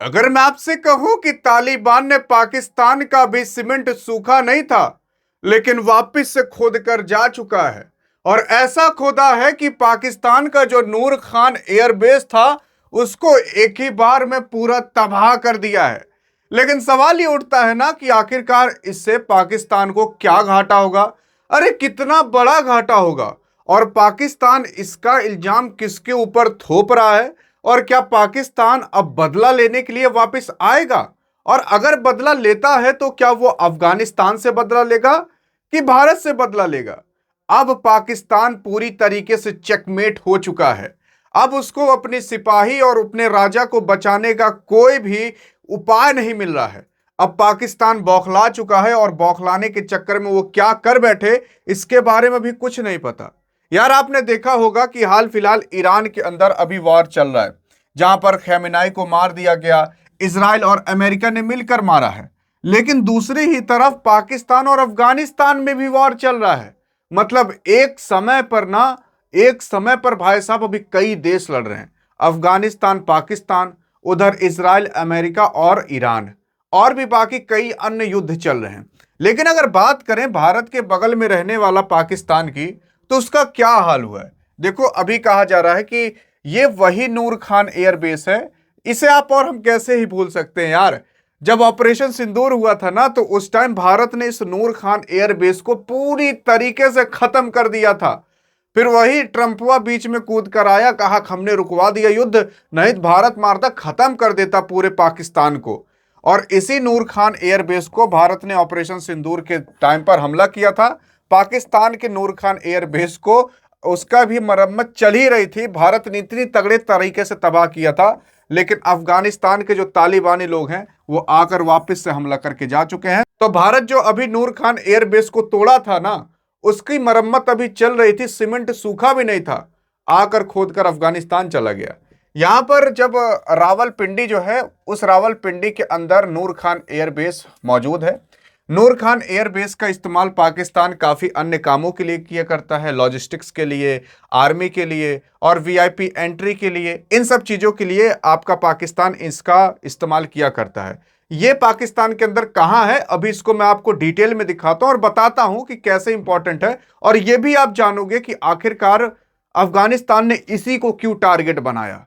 अगर मैं आपसे कहूं कि तालिबान ने पाकिस्तान का भी सीमेंट सूखा नहीं था, लेकिन वापस से खोद कर जा चुका है। और ऐसा खोदा है कि पाकिस्तान का जो नूर खान एयरबेस था, उसको एक ही बार में पूरा तबाह कर दिया है। लेकिन सवाल ये उठता है ना कि आखिरकार इससे पाकिस्तान को क्या घाटा होगा। अरे कितना बड़ा घाटा होगा। और पाकिस्तान इसका इल्जाम किसके ऊपर थोप रहा है? और क्या पाकिस्तान अब बदला लेने के लिए वापस आएगा? और अगर बदला लेता है तो क्या वो अफगानिस्तान से बदला लेगा कि भारत से बदला लेगा? अब पाकिस्तान पूरी तरीके से चेकमेट हो चुका है। अब उसको अपने सिपाही और अपने राजा को बचाने का कोई भी उपाय नहीं मिल रहा है। अब पाकिस्तान बौखला चुका है और बौखलाने के चक्कर में वो क्या कर बैठे, इसके बारे में भी कुछ नहीं पता। यार आपने देखा होगा कि हाल फिलहाल ईरान के अंदर अभी वॉर चल रहा है, जहां पर खैमेनाई को मार दिया गया। इजराइल और अमेरिका ने मिलकर मारा है। लेकिन दूसरी ही तरफ पाकिस्तान और अफगानिस्तान में भी वॉर चल रहा है। मतलब एक समय पर भाई साहब अभी कई देश लड़ रहे हैं। अफगानिस्तान, पाकिस्तान, उधर इजराइल, अमेरिका और ईरान, और भी बाकी कई अन्य युद्ध चल रहे हैं। लेकिन अगर बात करें भारत के बगल में रहने वाला पाकिस्तान की, तो उसका क्या हाल हुआ है? देखो, अभी कहा जा रहा है कि ये वही नूर खान एयरबेस है। इसे आप और हम कैसे ही भूल सकते हैं यार। जब ऑपरेशन सिंदूर हुआ था ना, तो उस टाइम भारत ने इस नूर खान एयरबेस को पूरी तरीके से खत्म कर दिया था। फिर वही ट्रंपवा बीच में कूद कर आया, कहा हमने रुकवा दिया युद्ध, नहीं तो भारत मारता, खत्म कर देता पूरे पाकिस्तान को। और इसी नूर खान एयरबेस को भारत ने ऑपरेशन सिंदूर के टाइम पर हमला किया था। पाकिस्तान के नूर खान एयरबेस को, उसका भी मरम्मत चल ही रही थी। भारत ने इतनी तगड़े तरीके से तबाह किया था। लेकिन अफगानिस्तान के जो तालिबानी लोग हैं, वो आकर वापस से हमला करके जा चुके हैं। तो भारत जो अभी नूर खान एयरबेस को तोड़ा था ना, उसकी मरम्मत अभी चल रही थी। सीमेंट सूखा भी नहीं था, आकर खोद कर अफगानिस्तान चला गया। यहां पर जब रावलपिंडी जो है, उस रावलपिंडी के अंदर नूर खान एयरबेस मौजूद है। नूर खान एयरबेस का इस्तेमाल पाकिस्तान काफ़ी अन्य कामों के लिए किया करता है, लॉजिस्टिक्स के लिए, आर्मी के लिए और वीआईपी एंट्री के लिए। इन सब चीज़ों के लिए आपका पाकिस्तान इसका इस्तेमाल किया करता है। ये पाकिस्तान के अंदर कहाँ है, अभी इसको मैं आपको डिटेल में दिखाता हूँ और बताता हूँ कि कैसे इंपॉर्टेंट है। और ये भी आप जानोगे कि आखिरकार अफगानिस्तान ने इसी को क्यों टारगेट बनाया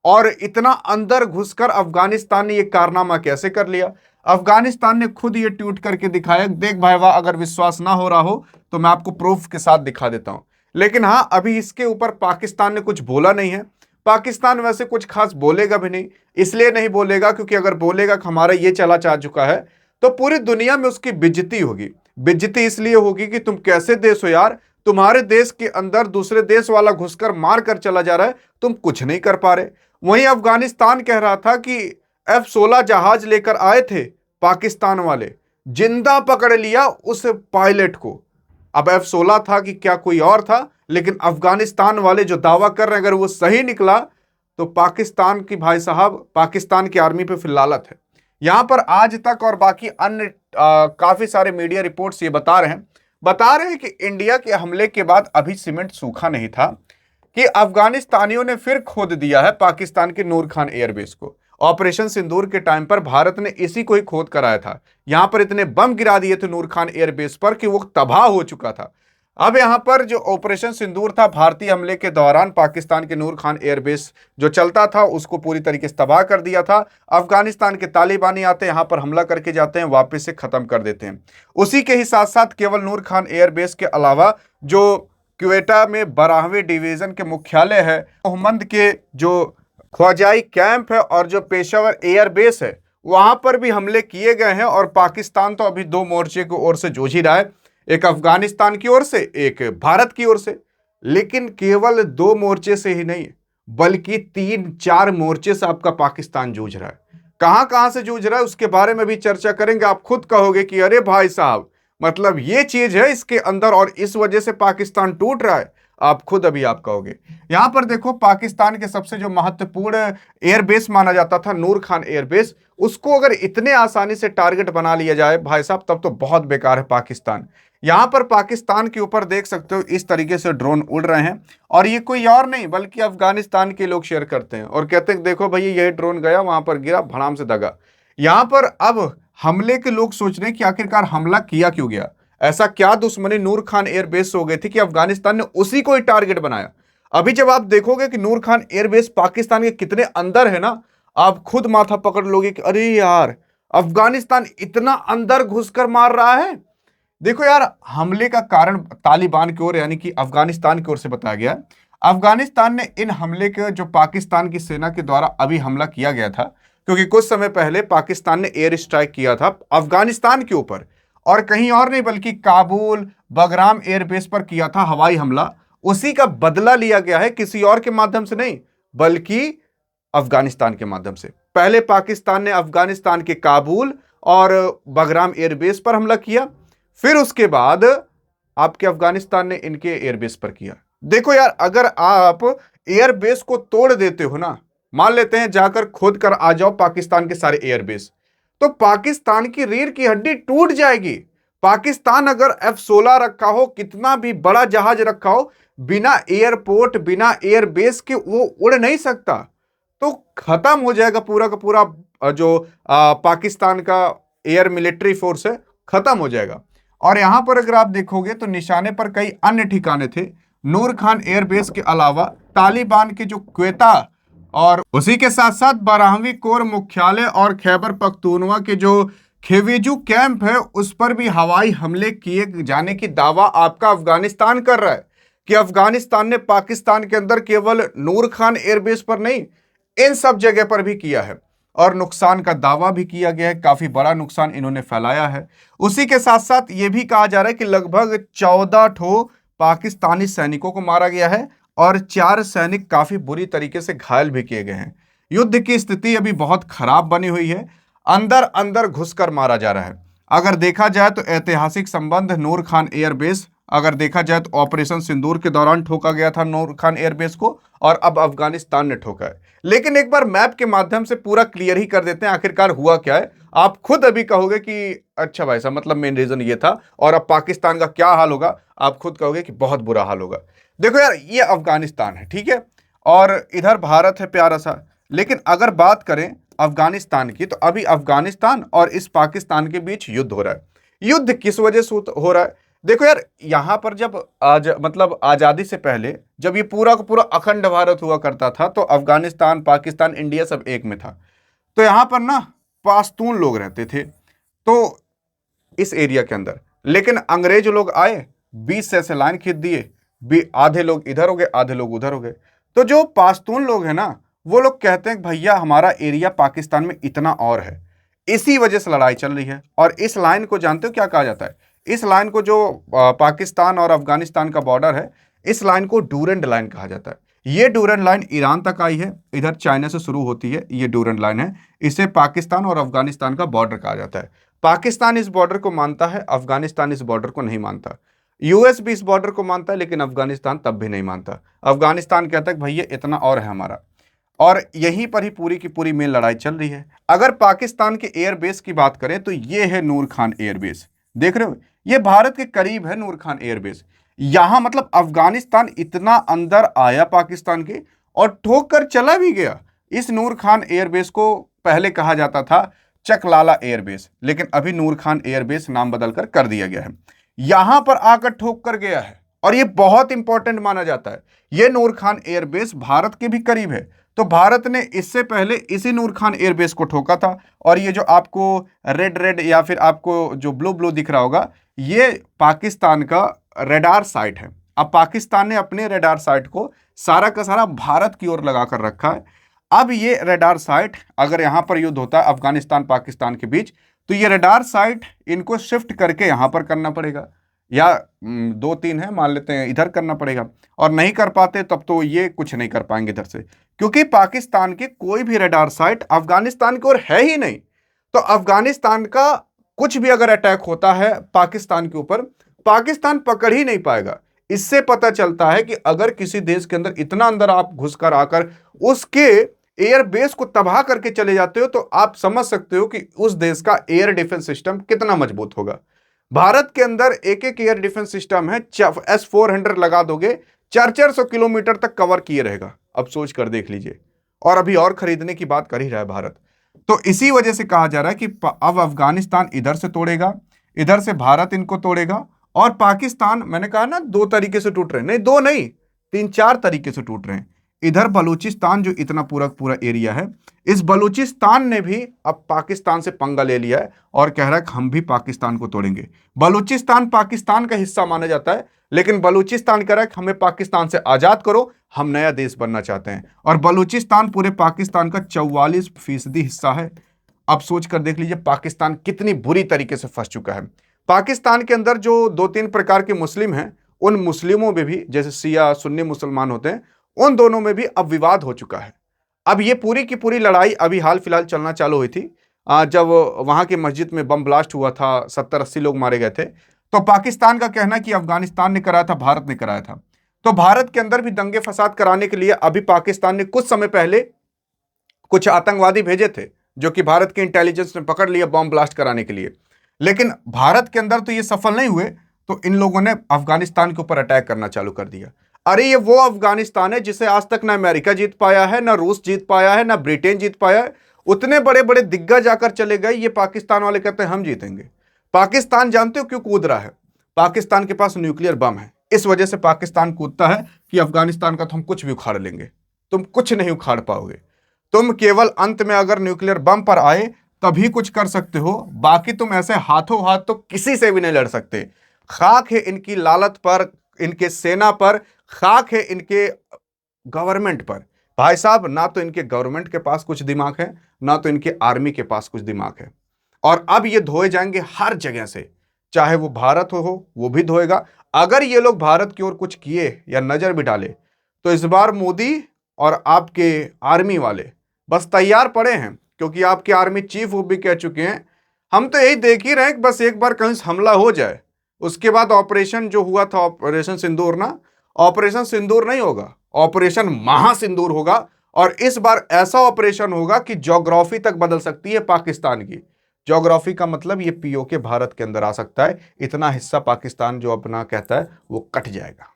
और इतना अंदर घुसकर अफगानिस्तान ने यह कारनामा कैसे कर लिया। अफगानिस्तान ने खुद ये ट्वीट करके दिखाया। देख भाई वाह, अगर विश्वास ना हो रहा हो तो मैं आपको प्रूफ के साथ दिखा देता हूं। लेकिन हाँ, अभी इसके ऊपर पाकिस्तान ने कुछ बोला नहीं है। पाकिस्तान वैसे कुछ खास बोलेगा भी नहीं। इसलिए नहीं बोलेगा क्योंकि अगर बोलेगा कि हमारा ये चला जा चुका है, तो पूरी दुनिया में उसकी बेइज्जती होगी। बेइज्जती इसलिए होगी कि तुम कैसे देश हो यार, तुम्हारे देश के अंदर दूसरे देश वाला घुसकर मार कर चला जा रहा है, तुम कुछ नहीं कर पा रहे। वहीं अफगानिस्तान कह रहा था कि F-16 जहाज लेकर आए थे पाकिस्तान वाले, जिंदा पकड़ लिया उस पायलट को। अब F-16 था कि क्या कोई और था, लेकिन अफगानिस्तान वाले जो दावा कर रहे हैं, अगर वो सही निकला तो पाकिस्तान की, भाई साहब, पाकिस्तान की आर्मी पे फिर लालत है। यहां पर आज तक और बाकी अन्य काफी सारे मीडिया रिपोर्ट्स ये बता रहे हैं कि इंडिया के हमले के बाद अभी सीमेंट सूखा नहीं था कि अफगानिस्तानियों ने फिर खोद दिया है पाकिस्तान के नूर खान एयरबेस को। ऑपरेशन सिंदूर के टाइम पर भारत ने इसी को ही खोद कराया था। यहां पर इतने बम गिरा दिए थे नूर खान एयरबेस पर कि वो तबाह हो चुका था। अब यहां पर जो ऑपरेशन सिंदूर था, भारतीय हमले के दौरान पाकिस्तान के नूर खान एयरबेस जो चलता था, उसको पूरी तरीके से तबाह कर दिया था। अफगानिस्तान के तालिबानी आते हैं, यहां पर हमला करके जाते हैं, वापस से खत्म कर देते हैं। उसी के ही साथ साथ केवल नूर खान एयरबेस के अलावा जो क्वेटा में 12वें डिवीजन के मुख्यालय है, मोहम्मद के जो ख्वाजाई कैंप है और जो पेशावर एयरबेस है, वहां पर भी हमले किए गए हैं। और पाकिस्तान तो अभी दो मोर्चे की ओर से जूझ ही रहा है, एक अफगानिस्तान की ओर से, एक भारत की ओर से। लेकिन केवल दो मोर्चे से ही नहीं, बल्कि 3-4 मोर्चे से आपका पाकिस्तान जूझ रहा है। कहां कहां से जूझ रहा है उसके बारे में भी चर्चा करेंगे। आप खुद कहोगे कि अरे भाई साहब, मतलब ये चीज है इसके अंदर और इस वजह से पाकिस्तान टूट रहा है। आप खुद अभी आप कहोगे। यहां पर देखो, पाकिस्तान के सबसे जो महत्वपूर्ण एयरबेस माना जाता था नूर खान एयरबेस, उसको अगर इतने आसानी से टारगेट बना लिया जाए भाई साहब, तब तो बहुत बेकार है पाकिस्तान। यहां पर पाकिस्तान के ऊपर देख सकते हो इस तरीके से ड्रोन उड़ रहे हैं, और ये कोई और नहीं बल्कि अफगानिस्तान के लोग शेयर करते हैं और कहते हैं देखो भैया ये ड्रोन गया वहां पर गिरा, भड़ाम से दगा। यहां पर अब हमले के लोग सोच रहे हैं कि आखिरकार हमला किया क्यों गया, ऐसा क्या दुश्मनी नूर खान एयरबेस से हो गई थी कि अफगानिस्तान ने उसी को ही टारगेट बनाया। अभी जब आप देखोगे कि नूर खान एयरबेस पाकिस्तान के कितने अंदर है ना, आप खुद माथा पकड़ लोगे कि अरे यार अफगानिस्तान इतना अंदर घुसकर मार रहा है। देखो यार, हमले का कारण तालिबान की ओर यानी कि अफगानिस्तान की ओर से बताया गया। अफगानिस्तान ने इन हमले के जो पाकिस्तान की सेना के द्वारा अभी हमला किया गया था, क्योंकि कुछ समय पहले पाकिस्तान ने एयर स्ट्राइक किया था अफगानिस्तान के ऊपर, और कहीं और नहीं बल्कि काबुल बगराम एयरबेस पर किया था हवाई हमला। उसी का बदला लिया गया है, किसी और के माध्यम से नहीं बल्कि अफगानिस्तान के माध्यम से। पहले पाकिस्तान ने अफगानिस्तान के काबुल और बगराम एयरबेस पर हमला किया, फिर उसके बाद आपके अफगानिस्तान ने इनके एयरबेस पर किया। देखो यार, अगर आप एयरबेस को तोड़ देते हो ना, मान लेते हैं जाकर खोद कर आ जाओ पाकिस्तान के सारे एयरबेस, तो पाकिस्तान की रीढ़ की हड्डी टूट जाएगी। पाकिस्तान अगर F-16 रखा हो, कितना भी बड़ा जहाज रखा हो, बिना एयरपोर्ट बिना एयरबेस के वो उड़ नहीं सकता। तो खत्म हो जाएगा पूरा का पूरा जो पाकिस्तान का एयर मिलिट्री फोर्स है, खत्म हो जाएगा। और यहां पर अगर आप देखोगे तो निशाने पर कई अन्य ठिकाने थे नूर खान एयरबेस के अलावा। तालिबान के जो क्वेता और उसी के साथ साथ 12वीं कोर मुख्यालय और खैबर पख्तूनवा के जो खेवेजू कैंप है उस पर भी हवाई हमले किए जाने की दावा आपका अफगानिस्तान कर रहा है कि अफगानिस्तान ने पाकिस्तान के अंदर केवल नूर खान एयरबेस पर नहीं, इन सब जगह पर भी किया है, और नुकसान का दावा भी किया गया है। काफी बड़ा नुकसान इन्होंने फैलाया है। उसी के साथ साथ यह भी कहा जा रहा है कि लगभग 14 ठो पाकिस्तानी सैनिकों को मारा गया है और 4 सैनिक काफी बुरी तरीके से घायल भी किए गए हैं। युद्ध की स्थिति अभी बहुत खराब बनी हुई है, अंदर अंदर घुसकर मारा जा रहा है। अगर देखा जाए तो ऐतिहासिक संबंध नूर खान एयरबेस, अगर देखा जाए तो ऑपरेशन सिंदूर के दौरान ठोका गया था नूर खान एयरबेस को, और अब अफगानिस्तान ने ठोका है। लेकिन एक बार मैप के माध्यम से पूरा क्लियर ही कर देते हैं आखिरकार हुआ क्या है। आप खुद अभी कहोगे कि अच्छा भाई साहब, मतलब मेन रीजन ये था, और अब पाकिस्तान का क्या हाल होगा, आप खुद कहोगे कि बहुत बुरा हाल होगा। देखो यार, ये अफगानिस्तान है, ठीक है, और इधर भारत है प्यारा सा। लेकिन अगर बात करें अफगानिस्तान की, तो अभी अफगानिस्तान और इस पाकिस्तान के बीच युद्ध हो रहा है। युद्ध किस वजह से हो रहा है? देखो यार, यहां पर जब मतलब आजादी से पहले जब ये पूरा का पूरा अखंड भारत हुआ करता था, तो अफगानिस्तान पाकिस्तान इंडिया सब एक में था। तो यहां पर ना पाश्तून लोग रहते थे तो इस एरिया के अंदर, लेकिन अंग्रेज लोग आए, 20 से ऐसे लाइन खींच दिए, आधे लोग इधर हो गए आधे लोग उधर हो गए। तो जो पाश्तून लोग हैं ना, वो लोग कहते हैं भैया हमारा एरिया पाकिस्तान में इतना और है, इसी वजह से लड़ाई चल रही है। और इस लाइन को जानते हो क्या कहा जाता है? इस लाइन को, जो पाकिस्तान और अफगानिस्तान का बॉर्डर है, इस लाइन को डूरंड लाइन कहा जाता है। ये डूरंड लाइन ईरान तक आई है, इधर चाइना से शुरू होती है, ये डूरंड लाइन है। इसे पाकिस्तान और अफगानिस्तान का बॉर्डर कहा जाता है। पाकिस्तान इस बॉर्डर को मानता है, अफगानिस्तान इस बॉर्डर को नहीं मानता। यूएस भी इस बॉर्डर को मानता है, लेकिन अफगानिस्तान तब भी नहीं मानता। अफगानिस्तान कहता है भैया इतना और है हमारा, और यहीं पर ही पूरी की पूरी मेन लड़ाई चल रही है। अगर पाकिस्तान के एयरबेस की बात करें तो ये है नूर खान एयरबेस, देख रहे हो, ये भारत के करीब है नूर खान एयरबेस। यहां मतलब अफगानिस्तान इतना अंदर आया पाकिस्तान के और ठोक कर चला भी गया। इस नूर खान एयरबेस को पहले कहा जाता था चकलाला एयरबेस, लेकिन अभी नूर खान एयरबेस नाम बदलकर कर दिया गया है। यहां पर आकर ठोक कर गया है, और यह बहुत इंपॉर्टेंट माना जाता है। यह नूर खान एयरबेस भारत के भी करीब है, तो भारत ने इससे पहले इसी नूर खान एयरबेस को ठोका था। और ये जो आपको रेड रेड या फिर आपको जो ब्लू ब्लू दिख रहा होगा, ये पाकिस्तान का रडार साइट है। अब पाकिस्तान ने अपने रडार साइट को सारा का सारा भारत की ओर लगा कर रखा है। अब ये रडार साइट, अगर यहां पर युद्ध होता है अफगानिस्तान पाकिस्तान के बीच, तो ये रडार साइट इनको शिफ्ट करके यहां पर करना पड़ेगा, या 2-3 है मान लेते हैं इधर करना पड़ेगा। और नहीं कर पाते तब तो ये कुछ नहीं कर पाएंगे इधर से, क्योंकि पाकिस्तान के कोई भी रडार साइट अफगानिस्तान की ओर है ही नहीं। तो अफगानिस्तान का कुछ भी अगर अटैक होता है पाकिस्तान के ऊपर, पाकिस्तान पकड़ ही नहीं पाएगा। इससे पता चलता है कि अगर किसी देश के अंदर इतना अंदर आप घुसकर आकर उसके एयरबेस को तबाह करके चले जाते हो, तो आप समझ सकते हो कि उस देश का एयर डिफेंस सिस्टम कितना मजबूत होगा। भारत के अंदर एक एक एयर डिफेंस सिस्टम है, S-400 लगा दोगे 400 किलोमीटर तक कवर किए रहेगा। अब सोच कर देख लीजिए, और अभी और खरीदने की बात कर ही रहा है भारत। तो इसी वजह से कहा जा रहा है कि अब अफगानिस्तान इधर से तोड़ेगा, इधर से भारत इनको तोड़ेगा, और पाकिस्तान, मैंने कहा ना दो तरीके से टूट रहे हैं, नहीं दो नहीं, तीन चार तरीके से टूट रहे हैं। इधर बलूचिस्तान जो इतना पूरा पूरा एरिया है, इस बलूचिस्तान ने भी अब पाकिस्तान से पंगा ले लिया है और कह रहा है कि हम भी पाकिस्तान को तोड़ेंगे। बलूचिस्तान पाकिस्तान का हिस्सा माना जाता है, लेकिन बलूचिस्तान कह रहा है कि हमें पाकिस्तान से आजाद करो, हम नया देश बनना चाहते हैं। और बलूचिस्तान पूरे पाकिस्तान का 44% हिस्सा है। अब सोच कर देख लीजिए पाकिस्तान कितनी बुरी तरीके से फंस चुका है। पाकिस्तान के अंदर जो दो तीन प्रकार के मुस्लिम हैं, उन मुस्लिमों में भी, जैसे शिया सुन्नी मुसलमान होते हैं, उन दोनों में भी अब विवाद हो चुका है। अब ये पूरी की पूरी लड़ाई अभी हाल फिलहाल चलना चालू हुई थी, जब वहां की मस्जिद में बम ब्लास्ट हुआ था, 70-80 लोग मारे गए थे। तो पाकिस्तान का कहना है कि अफगानिस्तान ने कराया था, भारत ने कराया था। तो भारत के अंदर भी दंगे फसाद कराने के लिए अभी पाकिस्तान ने कुछ समय पहले कुछ आतंकवादी भेजे थे, जो कि भारत के इंटेलिजेंस ने पकड़ लिया बम ब्लास्ट कराने के लिए। लेकिन भारत के अंदर तो ये सफल नहीं हुए, तो इन लोगों ने अफगानिस्तान के ऊपर अटैक करना चालू कर दिया। अरे ये वो अफगानिस्तान है जिसे आज तक ना अमेरिका जीत पाया है, ना रूस जीत पाया है, ना ब्रिटेन जीत पाया है। उतने बड़े बड़े दिग्गज आकर चले गए, ये पाकिस्तान वाले कहते हैं हम जीतेंगे। पाकिस्तान जानते हो क्यों कूद रहा है? पाकिस्तान के पास न्यूक्लियर बम है, इस वजह से पाकिस्तान कूदता है कि अफगानिस्तान का तो हम कुछ भी उखाड़ लेंगे। तुम कुछ नहीं उखाड़ पाओगे, तुम केवल अंत में अगर न्यूक्लियर बम पर आए तभी कुछ कर सकते हो, बाकी तुम ऐसे हाथों हाथ तो किसी से भी नहीं लड़ सकते। खाक है इनकी लालत पर, इनके सेना पर, खाक है इनके गवर्नमेंट पर। भाई साहब, ना तो इनके गवर्नमेंट के पास कुछ दिमाग है, ना तो इनके आर्मी के पास कुछ दिमाग है। और अब ये धोए जाएंगे हर जगह से, चाहे वो भारत हो वो भी धोएगा। अगर ये लोग भारत की ओर कुछ किए या नजर भी डाले, तो इस बार मोदी और आपके आर्मी वाले बस तैयार पड़े हैं, क्योंकि आपके आर्मी चीफ वो भी कह चुके हैं हम तो यही देख ही रहे हैं कि बस एक बार कहीं हमला हो जाए, उसके बाद ऑपरेशन जो हुआ था ऑपरेशन सिंदूर, ना ऑपरेशन सिंदूर नहीं होगा, ऑपरेशन महासिंदूर होगा। और इस बार ऐसा ऑपरेशन होगा कि ज्योग्राफी तक बदल सकती है पाकिस्तान की। ज्योग्राफी का मतलब ये पीओके भारत के अंदर आ सकता है, इतना हिस्सा पाकिस्तान जो अपना कहता है वो कट जाएगा।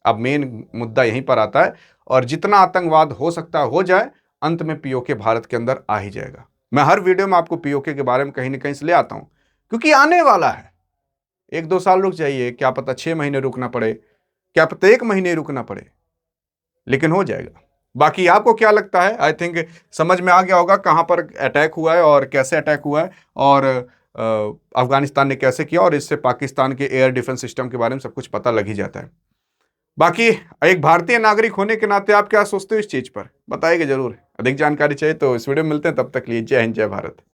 अब मेन मुद्दा यहीं पर आता है, और जितना आतंकवाद हो सकता है हो जाए, अंत में पीओके भारत के अंदर आ ही जाएगा। मैं हर वीडियो में आपको पीओके के बारे में कहीं ना कहीं से ले आता हूं, क्योंकि आने वाला है। 1-2 साल रुक जाइए, क्या पता 6 महीने रुकना पड़े, क्या पता 1 महीने रुकना पड़े, लेकिन हो जाएगा। बाकी आपको क्या लगता है? आई थिंक समझ में आ गया होगा कहां पर अटैक हुआ है और कैसे अटैक हुआ है, और अफगानिस्तान ने कैसे किया, और इससे पाकिस्तान के एयर डिफेंस सिस्टम के बारे में सब कुछ पता लग ही जाता है। बाकी एक भारतीय नागरिक होने के नाते आप क्या सोचते हो इस चीज पर? बताइएगा जरूर। अधिक जानकारी चाहिए तो इस वीडियो में मिलते हैं, तब तक लिए जय हिंद जय भारत।